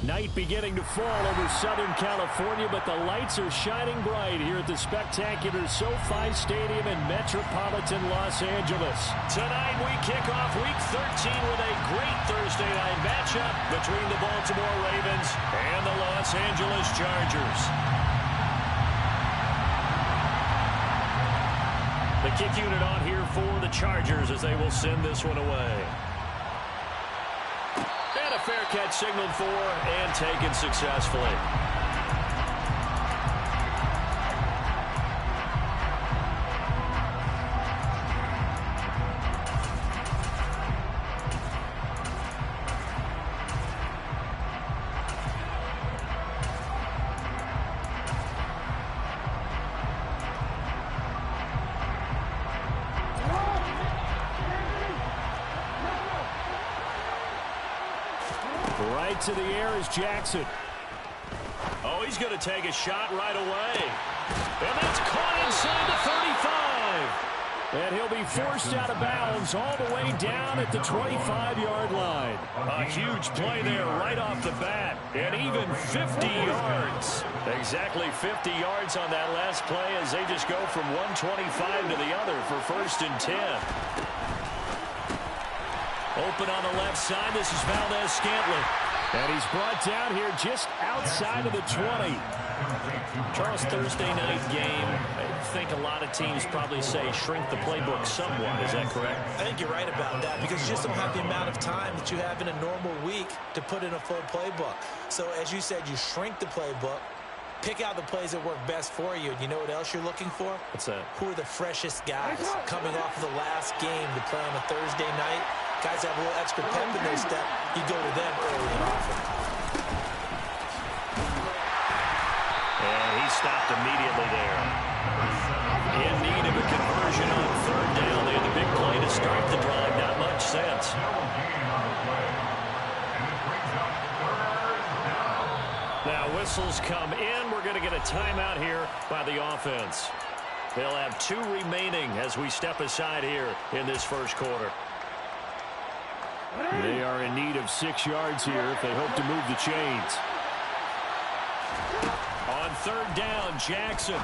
Night beginning to fall over Southern California, but the lights are shining bright here at the spectacular SoFi Stadium in metropolitan Los Angeles. Tonight we kick off Week 13 with a great Thursday night matchup between the Baltimore Ravens and the Los Angeles Chargers. The kick unit on here for the Chargers as they will send this one away. And a fair catch signaled for and taken successfully. Right to the air is Jackson. Oh, he's going to take a shot right away. And that's caught inside the 35. And he'll be forced out of bounds all the way down at the 25-yard line. A huge play there right off the bat. And even 50 yards. Exactly 50 yards on that last play as they just go from 125 to the other for 1st and 10. Open on the left side. This is Valdez-Scantling. And he's brought down here just outside of the 20. Charles, Thursday night game. I think a lot of teams probably say shrink the playbook somewhat. Is that correct? I think you're right about that because you just don't have the amount of time that you have in a normal week to put in a full playbook. So as you said, you shrink the playbook. Pick out the plays that work best for you. And you know what else you're looking for? What's that? Who are the freshest guys coming off of the last game to play on a Thursday night? Guys have a little extra pep in their step. You go to them early and often. And he stopped immediately there. In need of a conversion on 3rd down. They had the big play to start the drive. Not much sense. Now whistles come in. We're going to get a timeout here by the offense. They'll have 2 remaining as we step aside here in this first quarter. They are in need of 6 yards here if they hope to move the chains. On 3rd down, Jackson.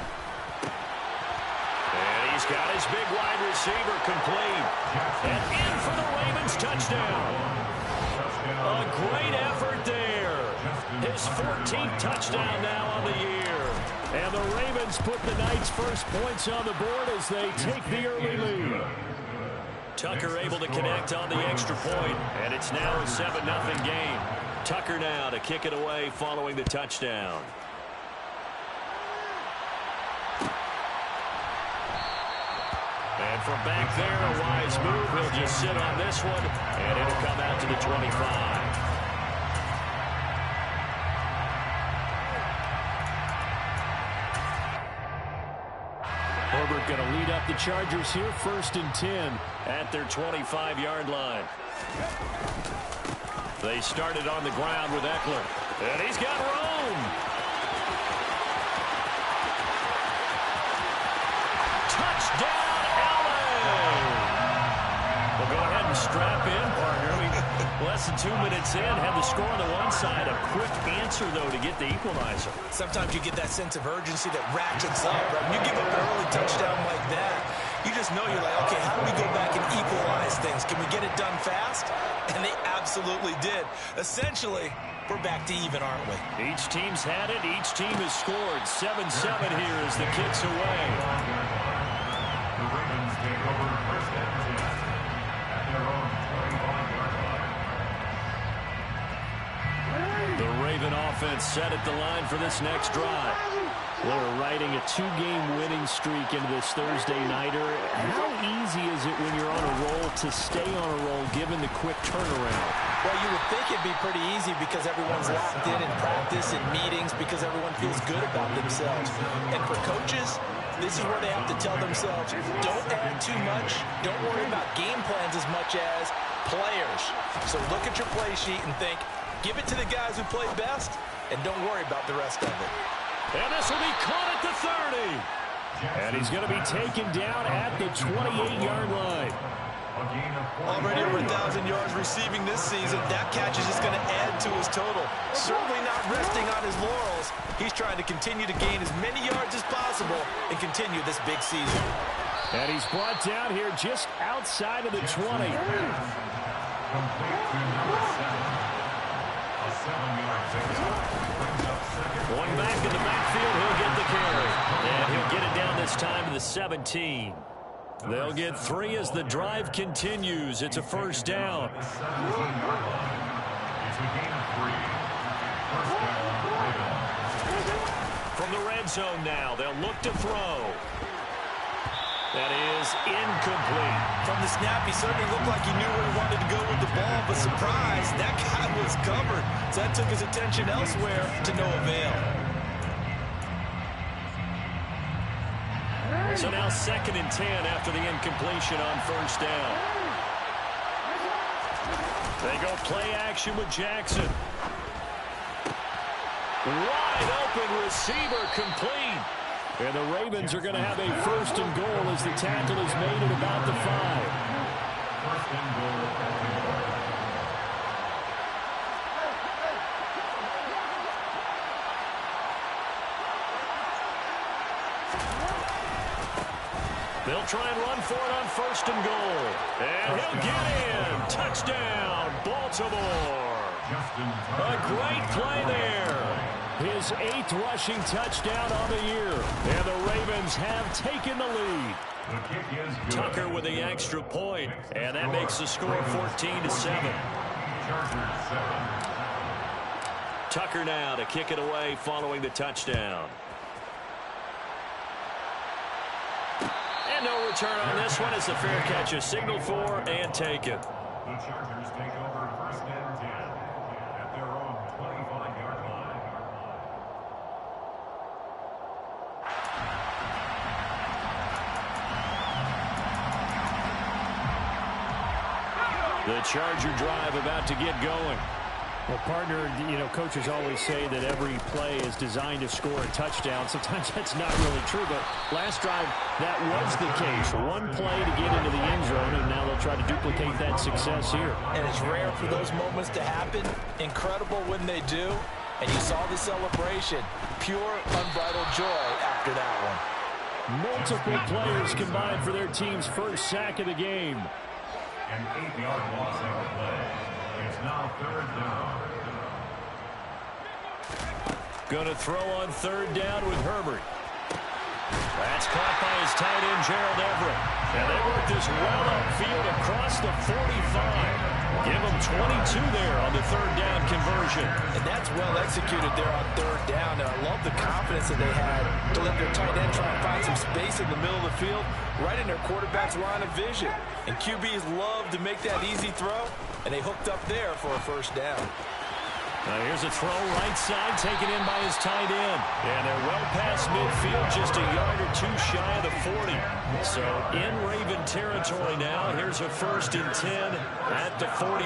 And he's got his big wide receiver complete. And in for the Ravens touchdown. A great effort there. His 14th touchdown now on the year. And the Ravens put the Knights' first points on the board as they take the early lead. Tucker able to connect on the extra point, and it's now a 7-0 game. Tucker now to kick it away following the touchdown. And from back there, a wise move. He'll just sit on this one, and it'll come out to the 25. Herbert going to lead up the Chargers here, 1st and 10 at their 25-yard line. They started on the ground with Eckler. And he's got Rome. Touchdown, LA! We'll go ahead and strap in, partner. Less than 2 minutes in, had the score on the one side. A quick answer, though, to get the equalizer. Sometimes you get that sense of urgency that ratchets up. Right? When you give up an early touchdown like that, you just know you're like, okay, how do we go back and equalize things? Can we get it done fast? And they absolutely did. Essentially, we're back to even, aren't we? Each team's had it. Each team has scored. 7-7 here as the kick's away. The Ravens take over first and 10 at their own 25-yard line. The Raven offense set at the line for this next drive. They're riding a 2-game winning streak into this Thursday nighter. How easy is it when you're on a roll to stay on a roll given the quick turnaround? Well, you would think it'd be pretty easy because everyone's locked in practice and meetings because everyone feels good about themselves. And for coaches, this is where they have to tell themselves, don't add too much. Don't worry about game plans as much as players. So look at your play sheet and think, give it to the guys who play best, and don't worry about the rest of it. And this will be caught at the 30. And he's going to be taken down at the 28-yard line. A gain of 4. Already over 1,000 yards receiving this season. That catch is just going to add to his total. Certainly not resting on his laurels. He's trying to continue to gain as many yards as possible and continue this big season. And he's brought down here just outside of the 20. Complete to number 7. A 7-yard pickup brings up second. Going back in the backfield, he'll get the carry. And he'll get it down this time to the 17. They'll get 3 as the drive continues. It's a first down. The 17-yard line. It's a gain of 3. First down, Ravens. From the red zone now, they'll look to throw. That is incomplete. From the snap, he certainly looked like he knew where he wanted to go with the ball, but surprise, that guy was covered. So that took his attention elsewhere to no avail. So now 2nd and 10 after the incompletion on first down. They go play action with Jackson. Wide open receiver complete. And the Ravens are going to have a 1st and goal as the tackle is made at about the 5. 1st and goal at the goal. They'll try and run for it on 1st and goal. And he'll get in. Touchdown, Baltimore. A great play there. His 8th rushing touchdown on the year. And the Ravens have taken the lead. The kick is good. Tucker with the extra point. And that makes the score 14-7. Chargers 7. Tucker now to kick it away following the touchdown. And no return on this one as the fair catch is signaled for and taken. The Chargers take over 1st and 10 at their own 25-yard line. The Charger drive about to get going. Well, partner, coaches always say that every play is designed to score a touchdown. Sometimes that's not really true, but last drive, that was the case. One play to get into the end zone, and now they'll try to duplicate that success here. And it's rare for those moments to happen. Incredible when they do. And you saw the celebration. Pure, unbridled joy after that one. Multiple players combined for their team's 1st sack of the game. An 8-yard loss on the play. It's now 3rd down. Going to throw on 3rd down with Herbert. That's caught by his tight end, Gerald Everett. And they work this well upfield across the 45. Give them 22 there on the 3rd down conversion. And that's well executed there on 3rd down. And I love the confidence that they had to let their tight end try and find some space in the middle of the field, right in their quarterback's line of vision. And QBs love to make that easy throw, and they hooked up there for a 1st down. Now here's a throw right side taken in by his tight end. And they're well past midfield, just a yard or 2 shy of the 40. So in Raven territory now. Here's a 1st and 10 at the 41.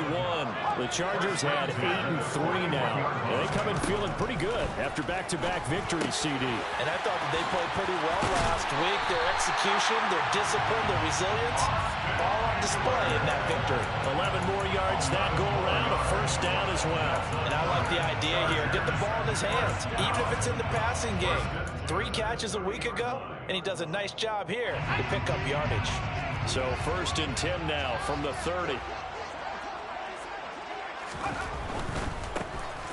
The Chargers had 8 and 3 now. And they come in feeling pretty good after back-to-back victories, CD. And I thought that they played pretty well last week. Their execution, their discipline, their resilience, all on display in that victory. 11 more yards that go around, a 1st down as well. And I like the idea here. Get the ball in his hands, even if it's in the passing game. 3 catches a week ago, and he does a nice job here to pick up yardage. So 1st and 10 now from the 30.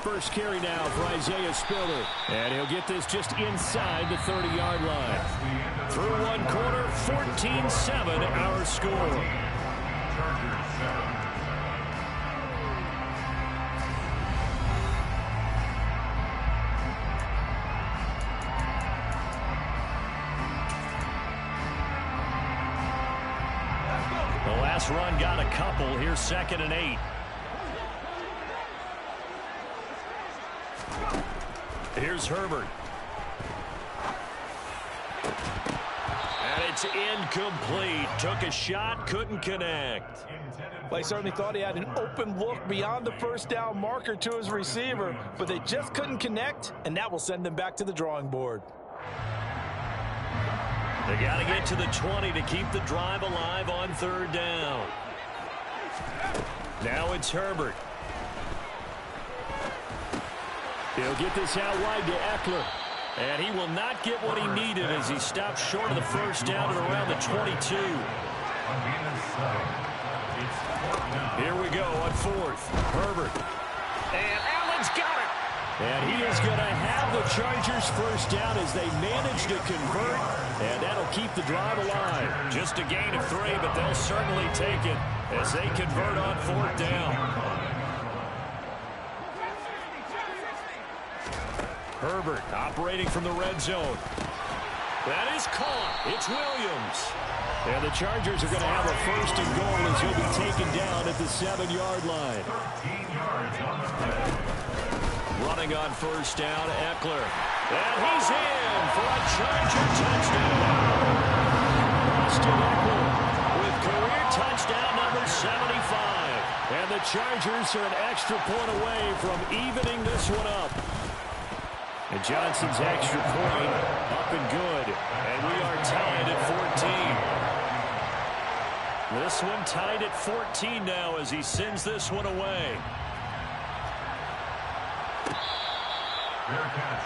First carry now for Isaiah Spiller. And he'll get this just inside the 30-yard line. Through one quarter, 14-7 our score. Chargers 7. The last run got a couple. Here's 2nd and 8. Here's Herbert. And it's incomplete. Took a shot, couldn't connect. Well, he certainly thought he had an open look beyond the 1st down marker to his receiver, but they just couldn't connect, and that will send them back to the drawing board. They got to get to the 20 to keep the drive alive on 3rd down. Now it's Herbert. He'll get this out wide to Eckler. And he will not get what he needed as he stopped short of the first down at around the 22. Here we go on fourth. Herbert. And Allen's got it. And he is going to have the Chargers first down as they manage to convert. And that'll keep the drive alive. Just a gain of 3, but they'll certainly take it as they convert on fourth down. Herbert operating from the red zone. That is caught. It's Williams. And the Chargers are going to have a first and goal as he'll be taken down at the 7-yard line. Running on first down, Eckler. And he's in for a Charger touchdown. Austin Eckler with career touchdown number 75. And the Chargers are an extra point away from evening this one up. And Johnson's extra point up and good. And we are tied at 14. This one tied at 14 now as he sends this one away. Fair catch.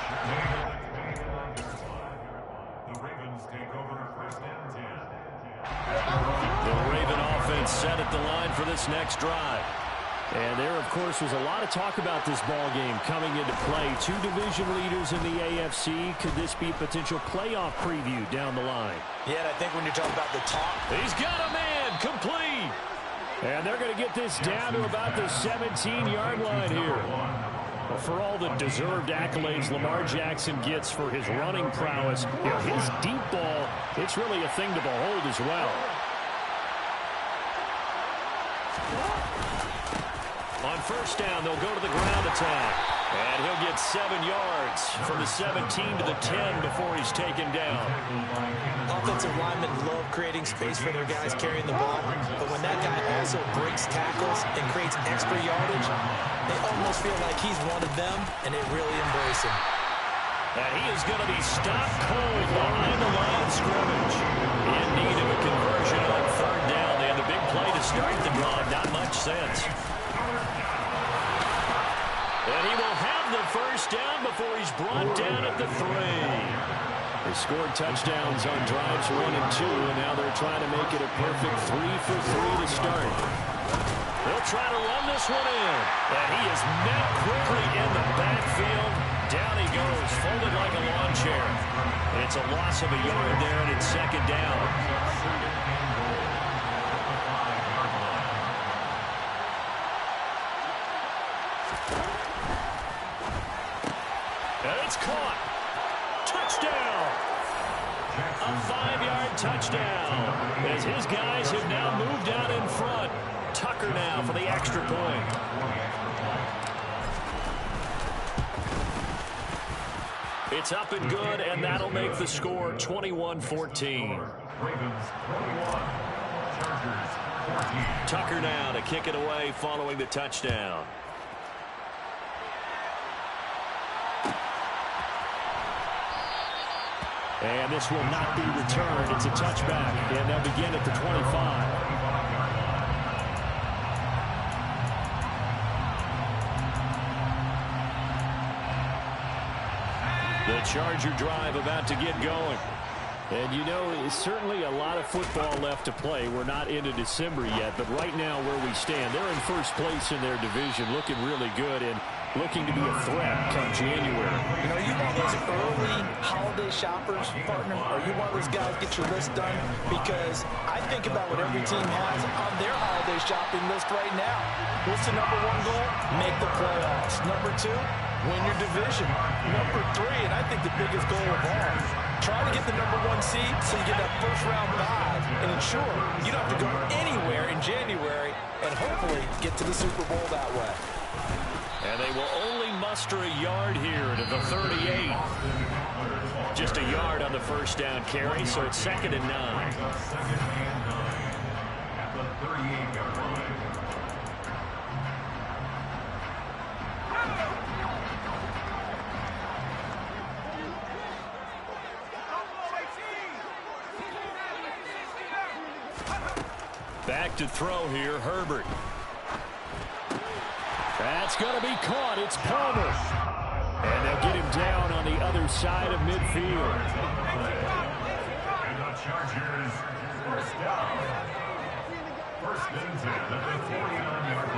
The Ravens take over first and 10. The Raven offense set at the line for this next drive. And there, of course, was a lot of talk about this ball game coming into play. 2 division leaders in the AFC. Could this be a potential playoff preview down the line? Yeah, and I think when you're talking about the top. He's got a man complete. And they're going to get this down to about the 17-yard line here. Well, for all the deserved accolades Lamar Jackson gets for his running prowess, his deep ball, it's really a thing to behold as well. On first down, they'll go to the ground attack. And he'll get 7 yards from the 17 to the 10 before he's taken down. Offensive linemen love creating space for their guys carrying the ball. But when that guy also breaks tackles and creates extra yardage, they almost feel like he's one of them, and they really embrace him. And he is going to be stopped cold behind the line of scrimmage. In need of a conversion on third down. They had the big play to start the drive. Not much sense. And he will have the first down before he's brought down at the 3. They scored touchdowns on drives 1 and 2, and now they're trying to make it a perfect 3 for 3 to start. They'll try to run this one in. And he is met quickly in the backfield. Down he goes, folded like a lawn chair. It's a loss of a yard there, and it's second down. And it's caught. Touchdown. A 5-yard touchdown. As his guys have now moved out in front. Tucker now for the extra point. It's up and good, and that'll make the score 21-14. Ravens 21, Chargers 14. Tucker now to kick it away following the touchdown. And this will not be returned. It's a touchback, and they'll begin at the 25. The Charger drive about to get going. And you know, it's certainly a lot of football left to play. We're not into December yet, but right now where we stand, they're in first place in their division, looking really good and looking to be a threat come January. You know, you one of those early holiday shoppers, partner, or you one of those guys get your list done? Because I think about what every team has on their holiday shopping list right now. What's the number 1 goal? Make the playoffs. Number 2, win your division. Number 3, and I think the biggest goal of all, try to get the number 1 seed so you get that first-round bye and ensure you don't have to go anywhere in January and hopefully get to the Super Bowl that way. And they will only muster a yard here to the 38. Just a yard on the first down carry, so it's 2nd and 9. At the 38-yard line. Back to throw here, Herbert. That's going to be caught. It's Palmer. And they'll get him down on the other side of midfield. And the Chargers, first down. First and 10 at the 49-yard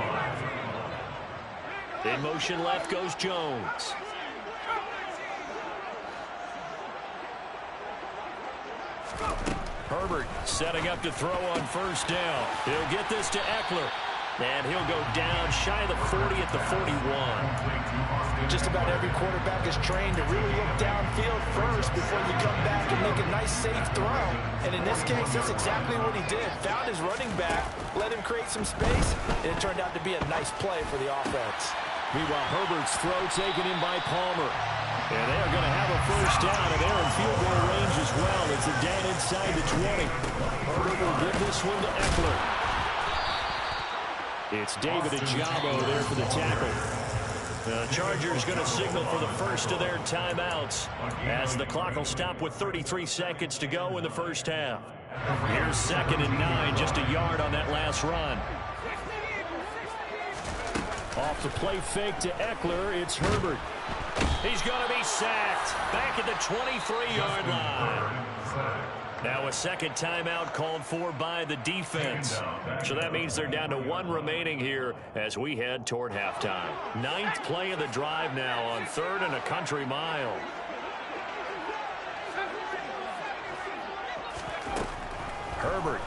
line. In motion left goes Jones. Herbert setting up to throw on first down. He'll get this to Eckler. And he'll go down shy of the 40 at the 41. Just about every quarterback is trained to really look downfield first before you come back and make a nice, safe throw. And in this case, that's exactly what he did. Found his running back, let him create some space, and it turned out to be a nice play for the offense. Meanwhile, Herbert's throw taken in by Palmer. And they're going to have a first down, and they're in field goal range as well. It's a down inside the 20. Herbert will give this one to Eckler. It's David Ojabo there for the tackle. The Chargers going to signal for the first of their timeouts as the clock will stop with 33 seconds to go in the first half. Here's 2nd and 9, just a yard on that last run. Off the play fake to Eckler, it's Herbert. He's going to be sacked back at the 23-yard line. Now a second timeout called for by the defense. So that means they're down to 1 remaining here as we head toward halftime. 9th play of the drive now on 3rd and a country mile. Herbert.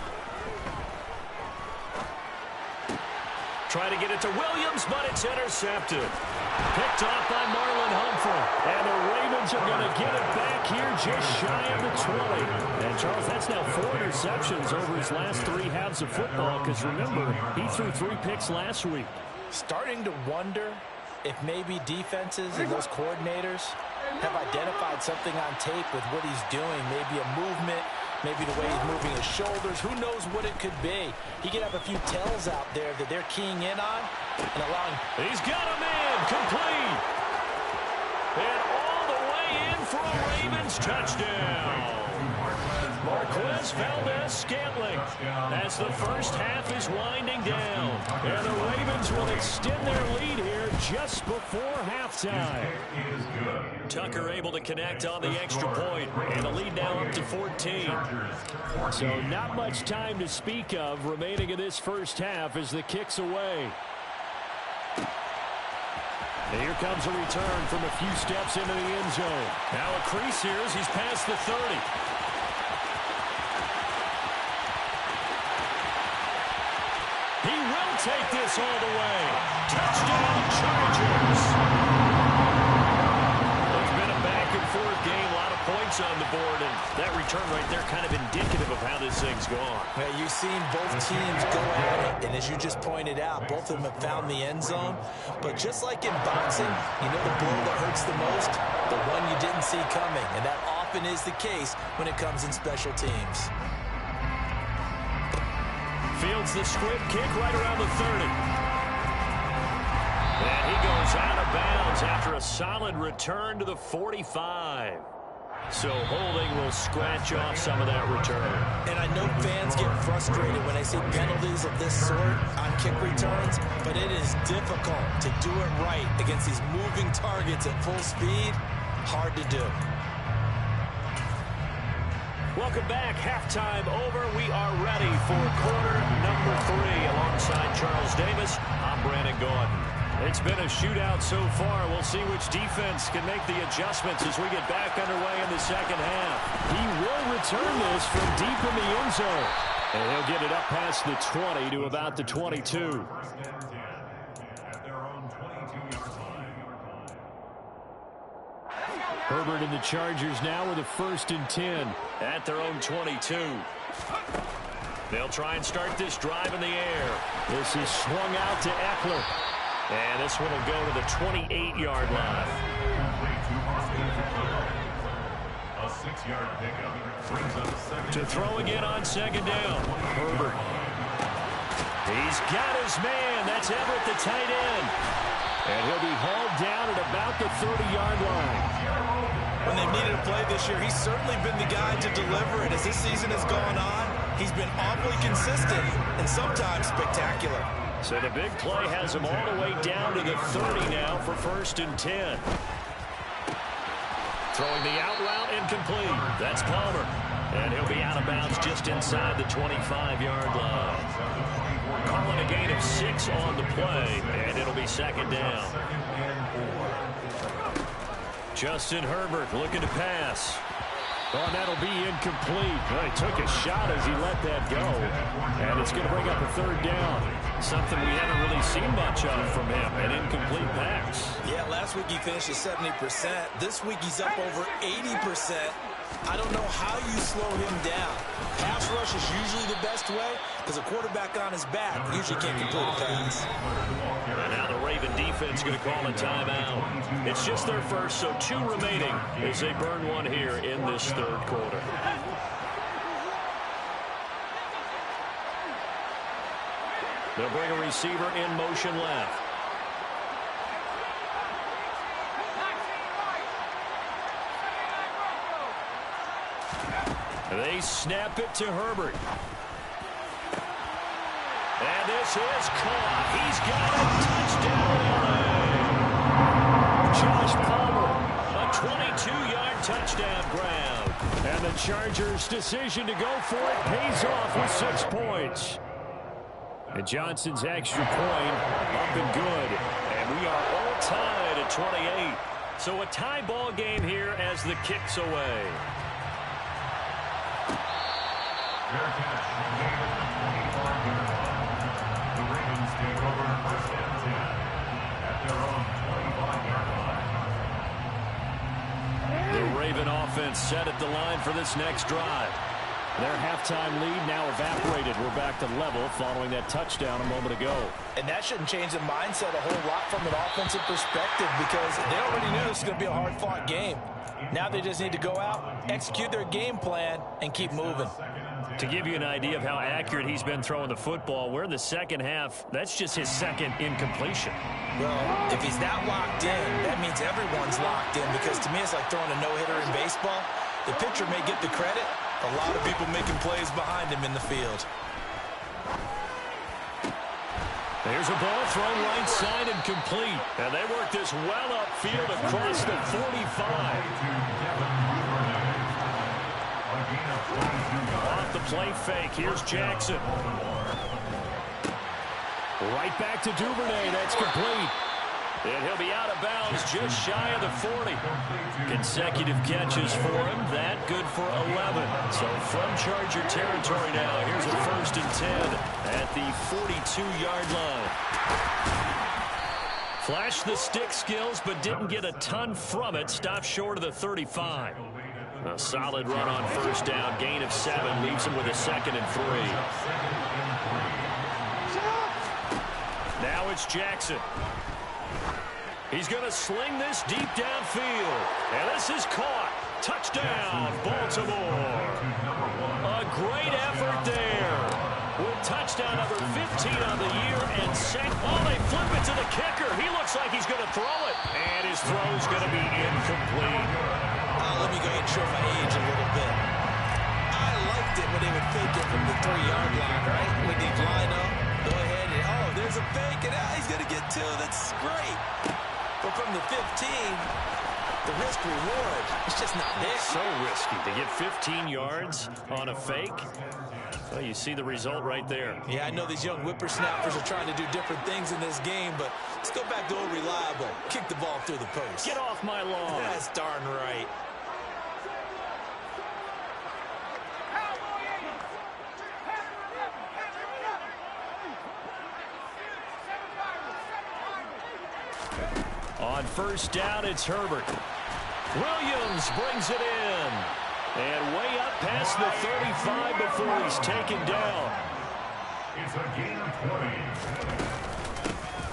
Trying to get it to Williams, but it's intercepted. Picked off by Marlon Humphrey. And the Ravens are going to get it back here just shy of the 20. And, Charles, that's now 4 interceptions over his last 3 halves of football because, remember, he threw 3 picks last week. Starting to wonder if maybe defenses and those coordinators have identified something on tape with what he's doing, maybe a movement, maybe the way he's moving his shoulders. Who knows what it could be? He could have a few tells out there that they're keying in on and allowing. He's got him in. Complete. And all the way in for a Ravens touchdown. Marquez Valdez-Scantling as the first half is winding down. And the Ravens will extend their lead here just before halftime. Tucker able to connect on the extra point, and the lead now up to 14. So not much time to speak of remaining in this first half as the kick's away. And here comes a return from a few steps into the end zone. Now a crease here as he's past the 30. He will take this all the way. Touchdown, Chargers. It's been a back-and-forth game, a lot of points on the board, and that return right there kind of indicative of how this thing's gone. Now, you've seen both teams go at it, and as you just pointed out, both of them have found the end zone. But just like in boxing, you know the blow that hurts the most? The one you didn't see coming, and that often is the case when it comes in special teams. Fields the squib kick right around the 30. And he goes out of bounds after a solid return to the 45. So holding will scratch off some of that return. And I know fans get frustrated when they see penalties of this sort on kick returns, but it is difficult to do it right against these moving targets at full speed. Hard to do. Welcome back. Halftime over. We are ready for quarter number 3. Alongside Charles Davis, I'm Brandon Gaudin. It's been a shootout so far. We'll see which defense can make the adjustments as we get back underway in the second half. He will return this from deep in the end zone. And he'll get it up past the 20 to about the 22. Herbert and the Chargers now with a 1st and 10 at their own 22. They'll try and start this drive in the air. This is swung out to Eckler. And this one will go to the 28-yard line. A 6-yard pickup brings up 2nd. To throw again on 2nd down. Herbert. He's got his man. That's Everett, the tight end. And he'll be hauled down at about the 30-yard line. When they've needed a play this year, he's certainly been the guy to deliver it. As this season has gone on, He's been awfully consistent and sometimes spectacular. So the big play has him all the way down to the 30 now for 1st and 10. Throwing the out route incomplete. That's Palmer. And he'll be out of bounds just inside the 25-yard line. Calling a gain of 6 on the play, and it'll be 2nd down. Justin Herbert looking to pass. Oh, and that'll be incomplete. Well, he took a shot as he let that go. And it's going to bring up a 3rd down. Something we haven't really seen much of from him, an incomplete pass. Yeah, last week he finished at 70%. This week he's up over 80%. I don't know how you slow him down. Pass rush is usually the best way because a quarterback on his back usually can't complete a pass. And now the Raven defense going to call a timeout. It's just their first, so 2 remaining as they burn one here in this 3rd quarter. They'll bring a receiver in motion left. They snap it to Herbert. And this is caught. He's got a touchdown. Josh Palmer, a 22-yard touchdown grab. And the Chargers' decision to go for it pays off with 6 points. And Johnson's extra point up and good. And we are all tied at 28. So a tie ball game here as the kick's away. Fair catch. The Ravens take over 1st and 10 at their own 25-yard line. The Raven offense set at the line for this next drive. Their halftime lead now evaporated. We're back to level following that touchdown a moment ago. And that shouldn't change the mindset a whole lot from an offensive perspective because they already knew this was going to be a hard-fought game. Now they just need to go out, execute their game plan, and keep moving. To give you an idea of how accurate he's been throwing the football, we're in the second half. That's just his 2nd incompletion. Well, if he's that locked in, that means everyone's locked in because to me it's like throwing a no-hitter in baseball. The pitcher may get the credit. A lot of people making plays behind him in the field. There's a ball thrown right side and complete. And they work this well upfield across the 45. Off the play fake. Here's Jackson. Right back to Duvernay. That's complete. And he'll be out of bounds just shy of the 40. Consecutive catches for him. That good for 11. So from Charger territory now, here's a 1st and 10 at the 42-yard line. Flashed the stick skills, but didn't get a ton from it. Stopped short of the 35. A solid run on 1st down. Gain of 7 leaves him with a 2nd and 3. Now it's Jackson. He's going to sling this deep downfield. And this is caught. Touchdown, Baltimore. A great effort there. With touchdown number 15 on the year and set. Oh, they flip it to the kicker. He looks like he's going to throw it. And his throw's going to be incomplete. Let me go ahead and show my age a little bit. I liked it when they would fake it from the 3-yard line, right? When they line up, go ahead and, oh, there's a fake, and he's going to get 2. That's great. But from the 15, the risk-reward, it's just not there. So risky to get 15 yards on a fake. Well, you see the result right there. Yeah, I know these young whippersnappers are trying to do different things in this game, but let's go back to old reliable. Kick the ball through the post. Get off my lawn. That's darn right. On 1st down, it's Herbert. Williams brings it in. And way up past the 35 before he's taken down. It's a gain of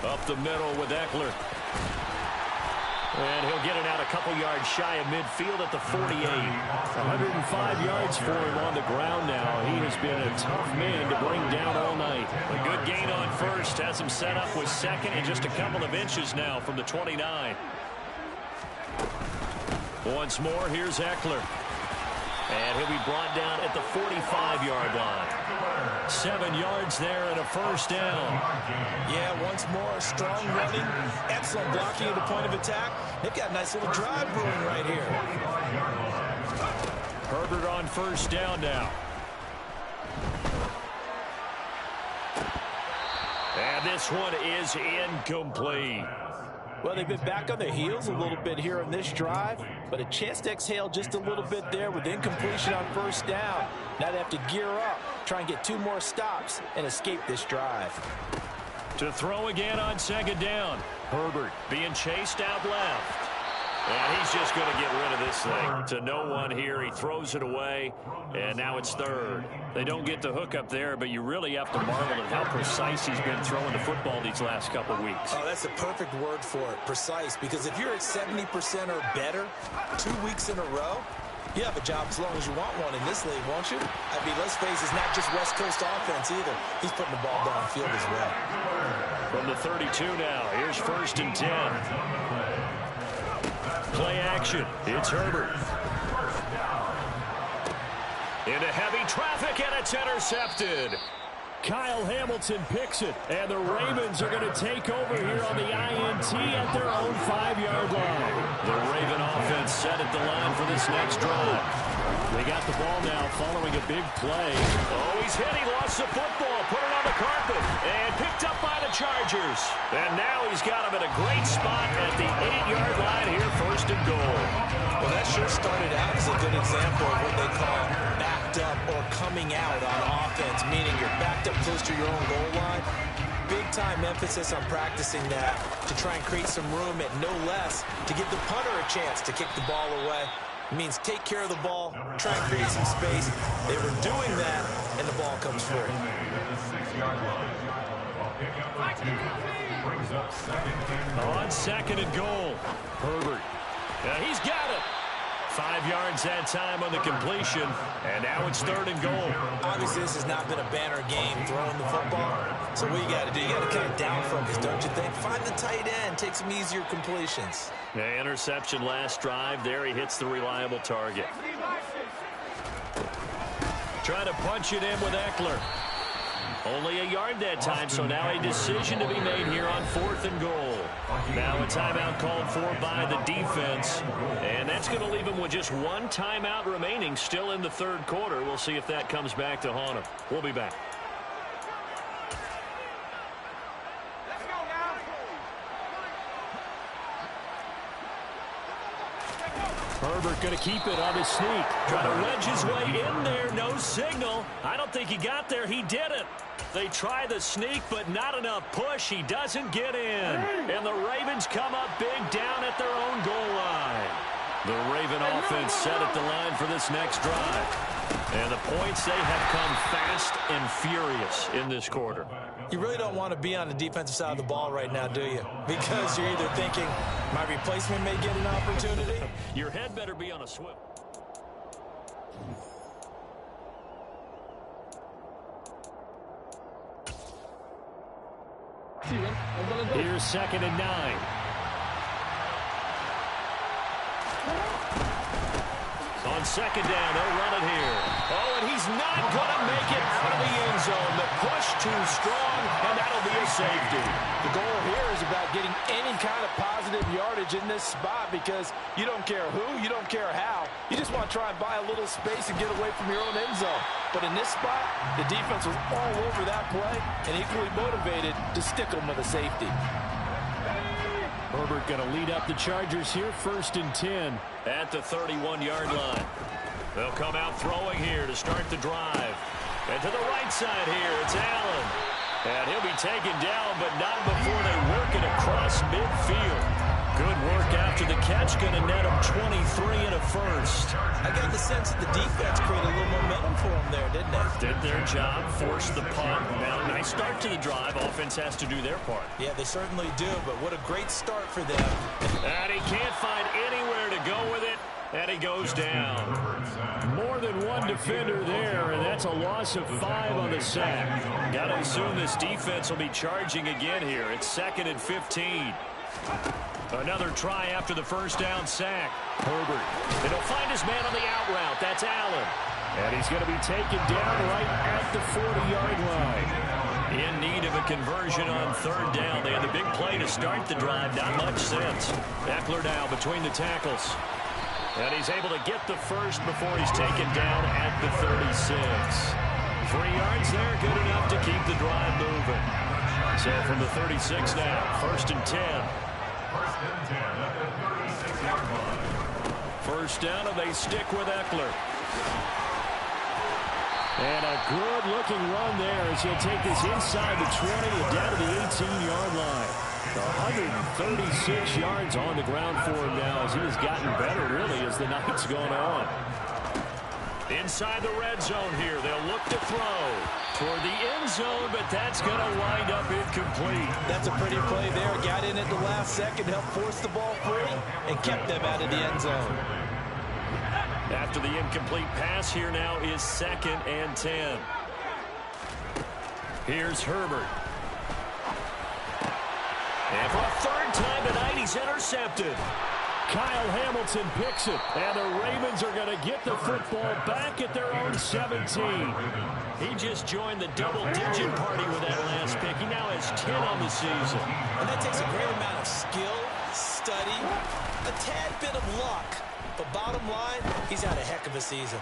20. Up the middle with Eckler. And he'll get it out a couple yards shy of midfield at the 48. 105 yards for him on the ground now. He has been a tough man to bring down all night. A good gain on 1st. Has him set up with 2nd and just a couple of inches now from the 29. Once more, here's Eckler. And he'll be brought down at the 45-yard line. 7 yards there and a first down. Yeah, once more, strong running, excellent blocking at the point of attack. They've got a nice little drive brewing right here. Herbert on first down now. And this one is incomplete. Well, they've been back on their heels a little bit here on this drive, but a chance to exhale just a little bit there with incompletion on first down. Now they have to gear up, try and get 2 more stops, and escape this drive. To throw again on second down. Herbert being chased out left. And he's just going to get rid of this thing. To no one here. He throws it away, and now it's third. They don't get the hook up there, but you really have to marvel at how precise he's been throwing the football these last couple weeks. Oh, that's a perfect word for it, precise, because if you're at 70% or better 2 weeks in a row, you have a job as long as you want one in this league, won't you? I mean, let's face it, it's not just West Coast offense either. He's putting the ball downfield as well. From the 32 now, here's first and 10. Play action. It's Herbert. Into heavy traffic, and it's intercepted. Kyle Hamilton picks it, and the Ravens are going to take over here on the INT at their own 5-yard line. The Raven offense set at the line for this next drive. They got the ball now following a big play. Oh, he's hit. He lost the football. Put it on the carpet. And picked up by the Chargers. And now he's got him at a great spot at the 8-yard line here, first and goal. Well, that sure started out as a good example of what they call backed up or coming out on offense, meaning you're backed up close to your own goal line. Big-time emphasis on practicing that to try and create some room at no less to give the punter a chance to kick the ball away. It means take care of the ball, try and create some space. They were doing that, and the ball comes free. On second and goal, Herbert. He's got it. 5 yards that time on the completion, and now it's third and goal. Obviously, this has not been a banner game throwing the football. So what you got to do, you got to kind of down focus, don't you think? Find the tight end, take some easier completions. The interception last drive. There he hits the reliable target. Trying to punch it in with Eckler. Only a yard that time, so now a decision to be made here on fourth and goal. Now a timeout called for by the defense, and that's going to leave him with just 1 timeout remaining still in the third quarter. We'll see if that comes back to haunt him. We'll be back. Herbert going to keep it on his sneak. Trying to wedge his way in there. No signal. I don't think he got there. He didn't. They try the sneak, but not enough push. He doesn't get in. And the Ravens come up big down at their own goal line. The Raven offense set at the line for this next drive. And the points, they have come fast and furious in this quarter. You really don't want to be on the defensive side of the ball right now, do you? Because you're either thinking, my replacement may get an opportunity. Your head better be on a swivel. Here's second and 9. On second down, they'll run it here. Oh, and he's not going to make it out of the end zone. The push too strong, and that'll be a safety. The goal here is about getting any kind of positive yardage in this spot because you don't care who, you don't care how. You just want to try and buy a little space and get away from your own end zone. But in this spot, the defense was all over that play and equally motivated to stick them with a safety. Herbert going to lead up the Chargers here, first and 10. At the 31-yard line. They'll come out throwing here to start the drive. And to the right side here, it's Allen. And he'll be taken down, but not before they work it across midfield. Good work after the catch, going to net him 23 and a first. I got the sense that the defense created a little momentum for him there, didn't they? Did their job, forced the punt. Now, nice start to the drive. Offense has to do their part. Yeah, they certainly do, but what a great start for them. And he can't find anywhere to go with it, and he goes down. More than one defender there, and that's a loss of 5 on the sack. Got to assume this defense will be charging again here. It's second and 15. Another try after the first down sack. Herbert. And he'll find his man on the out route. That's Allen. And he's going to be taken down right at the 40-yard line. In need of a conversion on third down. They had the big play to start the drive. Not much sense. Eckler now between the tackles. And he's able to get the first before he's taken down at the 36. 3 yards there, good enough to keep the drive moving. So from the 36 now, 1st and 10. 1st and 10 at the 36-yard line. First down, and they stick with Eckler. And a good-looking run there as he'll take this inside the 20 and down to the 18-yard line. 136 yards on the ground for him now as he has gotten better, really, as the night's gone on. Inside the red zone here. They'll look to throw toward the end zone, but that's going to wind up incomplete. That's a pretty play there. Got in at the last second, helped force the ball free, and kept them out of the end zone. After the incomplete pass, here now is 2nd and 10. Here's Herbert. And for a third time tonight, he's intercepted. Kyle Hamilton picks it, and the Ravens are going to get the football back at their own 17. He just joined the double-digit party with that last pick. He now has 10 on the season. And that takes a great amount of skill, study, a tad bit of luck. But bottom line, he's had a heck of a season.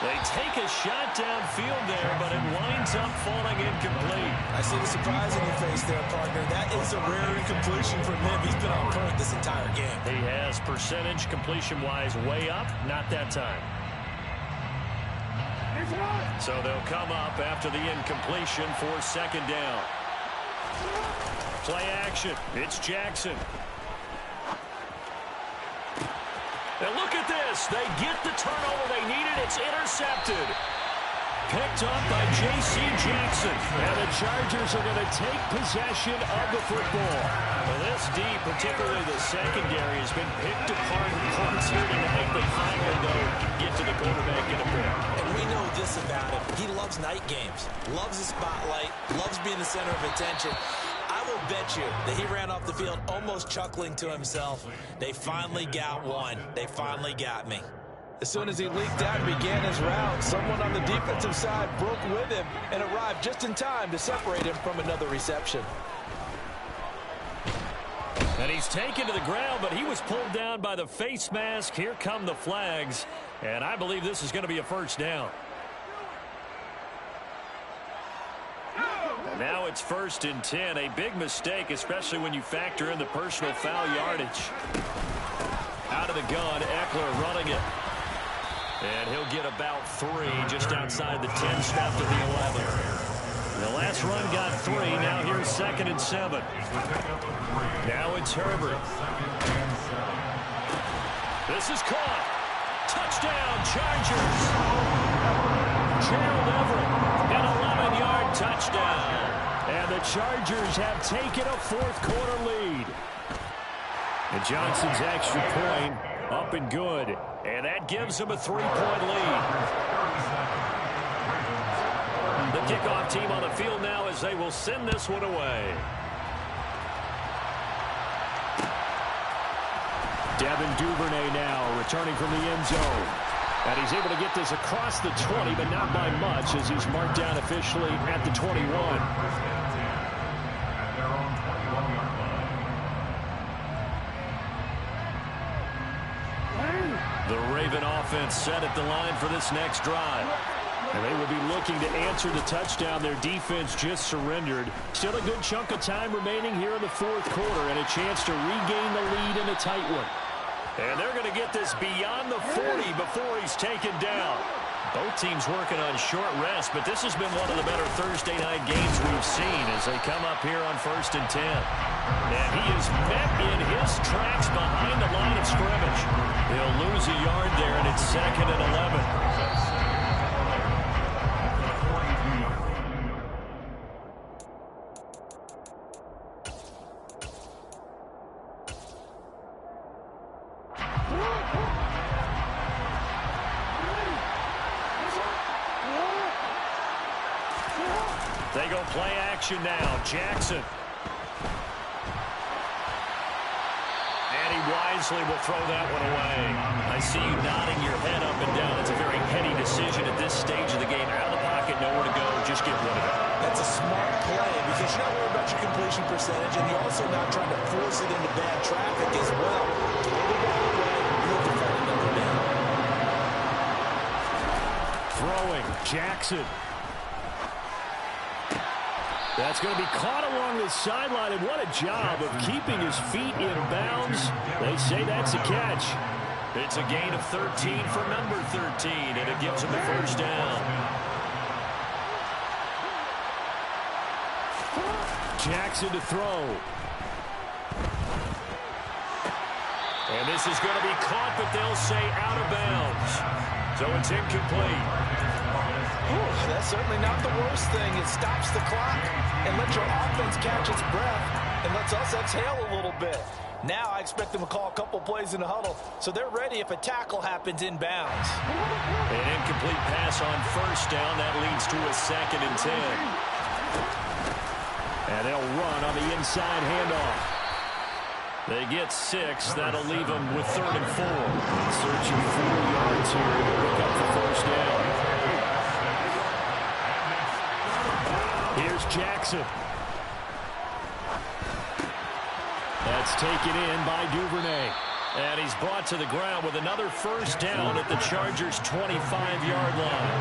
They take a shot downfield there, but it winds up falling incomplete. I see the surprise in your face there, partner. That is a rare incompletion from him. He's been on point this entire game. He has percentage completion-wise way up, not that time. So they'll come up after the incompletion for 2nd down. Play action. It's Jackson. And look at this. They get the turnover they needed. It's intercepted. Picked up by J.C. Jackson. And the Chargers are going to take possession of the football. Well, this D, particularly the secondary, has been picked apart in points here tonight. They finally, though, get to the quarterback in a bit. And we know this about him. He loves night games, loves the spotlight, loves being the center of attention. I will bet you that he ran off the field almost chuckling to himself. They finally got one. They finally got me. As soon as he leaked out and began his route, someone on the defensive side broke with him and arrived just in time to separate him from another reception. And he's taken to the ground, but he was pulled down by the face mask. Here come the flags, and I believe this is going to be a first down. And now it's 1st and 10. A big mistake, especially when you factor in the personal foul yardage. Out of the gun, Eckler running it. And he'll get about 3 just outside the 10, snapped at the 11. The last run got 3. Now here's 2nd and 7. Now it's Herbert. This is caught. Touchdown, Chargers. Gerald Everett, an 11-yard touchdown. And the Chargers have taken a 4th quarter lead. And Johnson's extra point up and good. And that gives them a 3-point lead. The kickoff team on the field now as they will send this one away. Devin Duvernay now returning from the end zone. And he's able to get this across the 20, but not by much as he's marked down officially at the 21. The Raven offense set at the line for this next drive. And they will be looking to answer the touchdown their defense just surrendered. Still a good chunk of time remaining here in the 4th quarter and a chance to regain the lead in a tight one. And they're going to get this beyond the 40 before he's taken down. Both teams working on short rest, but this has been one of the better Thursday night games we've seen as they come up here on 1st and 10. And he is met in his tracks behind the line of scrimmage. He'll lose a yard there, and it's 2nd and 11. They go play action now. Jackson. wisely will throw that one away. I see you nodding your head up and down. It's a very heady decision at this stage of the game. Out of the pocket, nowhere to go. Just get rid of it. That's a smart play because you're not worried about your completion percentage, and you're also not trying to force it into bad traffic as well. Throw the ball away. You'll defend another down. Throwing, Jackson. That's going to be caught along the sideline, and what a job of keeping his feet in bounds. They say that's a catch. It's a gain of 13 for number 13, and it gives him the first down. Jackson to throw. And this is going to be caught, but they'll say out of bounds. So it's incomplete. Ooh, that's certainly not the worst thing. It stops the clock and lets your offense catch its breath and lets us exhale a little bit. Now I expect them to call a couple plays in the huddle, so they're ready if a tackle happens inbounds. An incomplete pass on first down. That leads to a 2nd and 10. And they'll run on the inside handoff. They get 6. That'll leave them with 3rd and 4. Searching 4 yards here to pick up the first down. Here's Jackson. That's taken in by Duvernay. And he's brought to the ground with another first down at the Chargers' 25-yard line.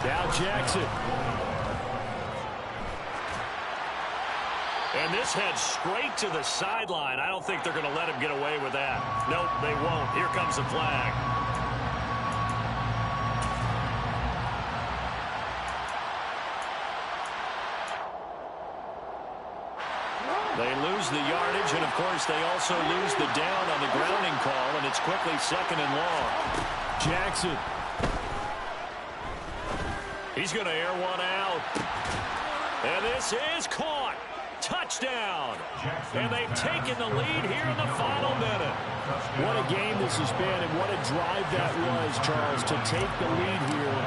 Now Jackson. And this heads straight to the sideline. I don't think they're going to let him get away with that. Nope, they won't. Here comes the flag. They lose the yardage, and, of course, they also lose the down on the grounding call, and it's quickly 2nd and long. Jackson. He's going to air one out. And this is caught. Touchdown. And they've taken the lead here in the final minute. What a game this has been, and what a drive that was, Charles, to take the lead here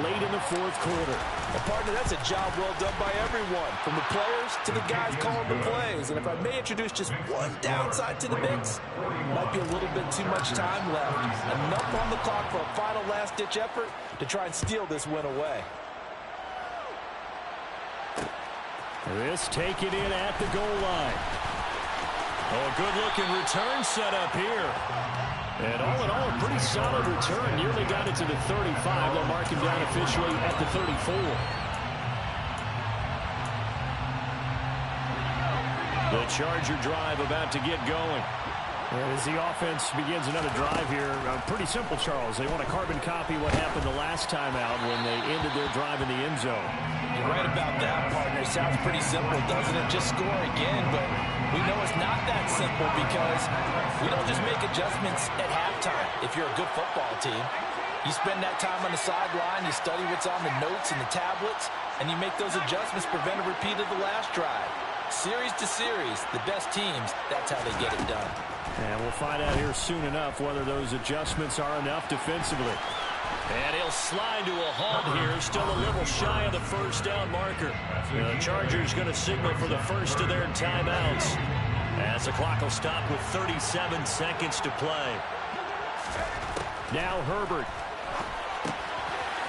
late in the 4th quarter. And partner, that's a job well done by everyone, from the players to the guys calling the plays. And if I may introduce just one downside to the mix, might be a little bit too much time left. Enough on the clock for a final last-ditch effort to try and steal this win away. This taken in at the goal line. Oh, a good-looking return set up here. And all in all, a pretty solid return. Nearly got it to the 35. They'll mark him down officially at the 34. The Charger drive about to get going. As the offense begins another drive here, pretty simple, Charles. They want to carbon copy what happened the last time out when they ended their drive in the end zone. You're right about that, partner. Sounds pretty simple, doesn't it? Just score again, but we know it's not that simple because we don't just make adjustments at halftime. If you're a good football team, you spend that time on the sideline, you study what's on the notes and the tablets, and you make those adjustments, prevent a repeat of the last drive. Series to series, the best teams, that's how they get it done. And we'll find out here soon enough whether those adjustments are enough defensively. And he'll slide to a halt here, still a little shy of the first down marker. The Chargers going to signal for the first of their timeouts as the clock will stop with 37 seconds to play. Now Herbert.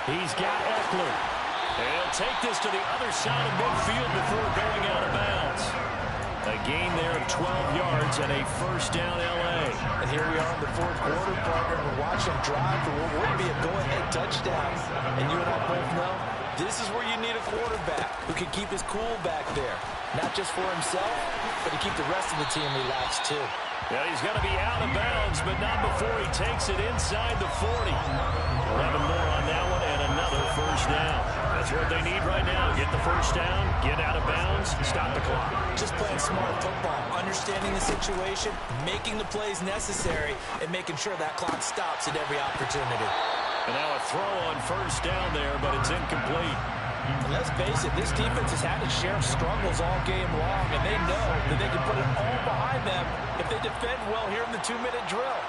He's got Eckler. And he'll take this to the other side of midfield before going out of bounds. A gain there of 12 yards and a first down L.A. And here we are in the 4th quarter, partner. We're watching them drive for what would be a go-ahead touchdown. And you and I both know this is where you need a quarterback who can keep his cool back there. Not just for himself, but to keep the rest of the team relaxed too. Yeah, he's going to be out of bounds, but not before he takes it inside the 40. 11 more on that one and another first down. That's what they need right now. Get the first down, get out of bounds, stop the clock. Just playing smart football, understanding the situation, making the plays necessary, and making sure that clock stops at every opportunity. And now a throw on first down there, but it's incomplete. And let's face it, this defense has had its share of struggles all game long, and they know that they can put it all behind them if they defend well here in the 2-minute drill.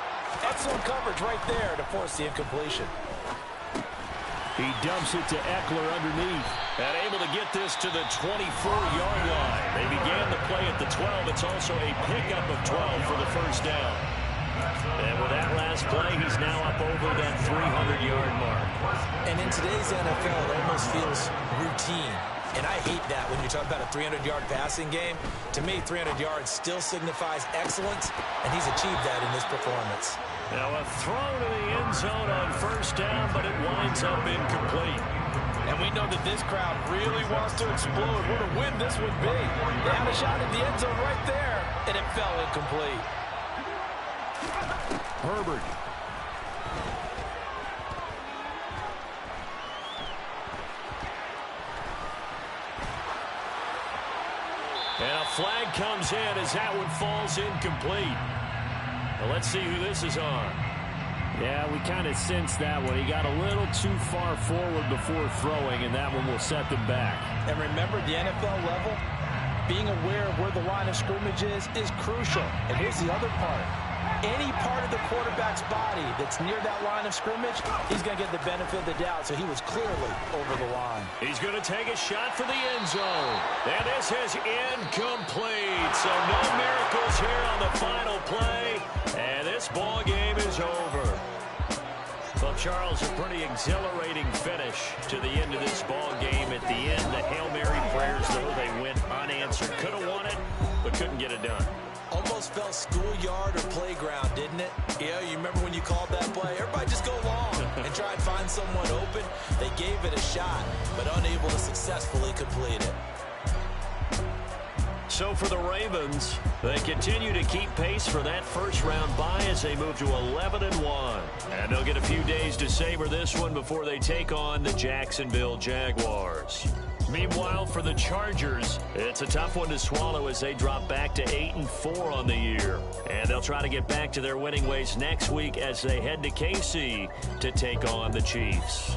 Excellent coverage right there to force the incompletion. He dumps it to Eckler underneath. And able to get this to the 24-yard line. They began the play at the 12. It's also a pickup of 12 for the first down. And with that last play, he's now up over that 300-yard mark. And in today's NFL, it almost feels routine. And I hate that when you talk about a 300-yard passing game. To me, 300 yards still signifies excellence, and he's achieved that in this performance. Now a throw to the end zone on first down, but it winds up incomplete. And we know that this crowd really wants to explode. What a win this would be. They had a shot at the end zone right there, and it fell incomplete. Herbert. And a flag comes in as that one falls incomplete. Now let's see who this is on. Yeah, we kind of sensed that one. He got a little too far forward before throwing, and that one will set them back. And remember, the NFL level, being aware of where the line of scrimmage is crucial. And here's the other part. Any part of the quarterback's body that's near that line of scrimmage, he's going to get the benefit of the doubt. So he was clearly over the line. He's going to take a shot for the end zone. And this is incomplete. So no miracles here on the final play. And this ball game is over. Well, Charles, a pretty exhilarating finish to the end of this ball game. At the end, the Hail Mary prayers, though, they went unanswered. Could have won it, but couldn't get it done. Almost felt schoolyard or playground, didn't it? Yeah, you remember when you called that play? Everybody just go long and try and find someone open. They gave it a shot, but unable to successfully complete it. So for the Ravens, they continue to keep pace for that first-round bye as they move to 11-1. And they'll get a few days to savor this one before they take on the Jacksonville Jaguars. Meanwhile, for the Chargers, it's a tough one to swallow as they drop back to 8-4 on the year. And they'll try to get back to their winning ways next week as they head to KC to take on the Chiefs.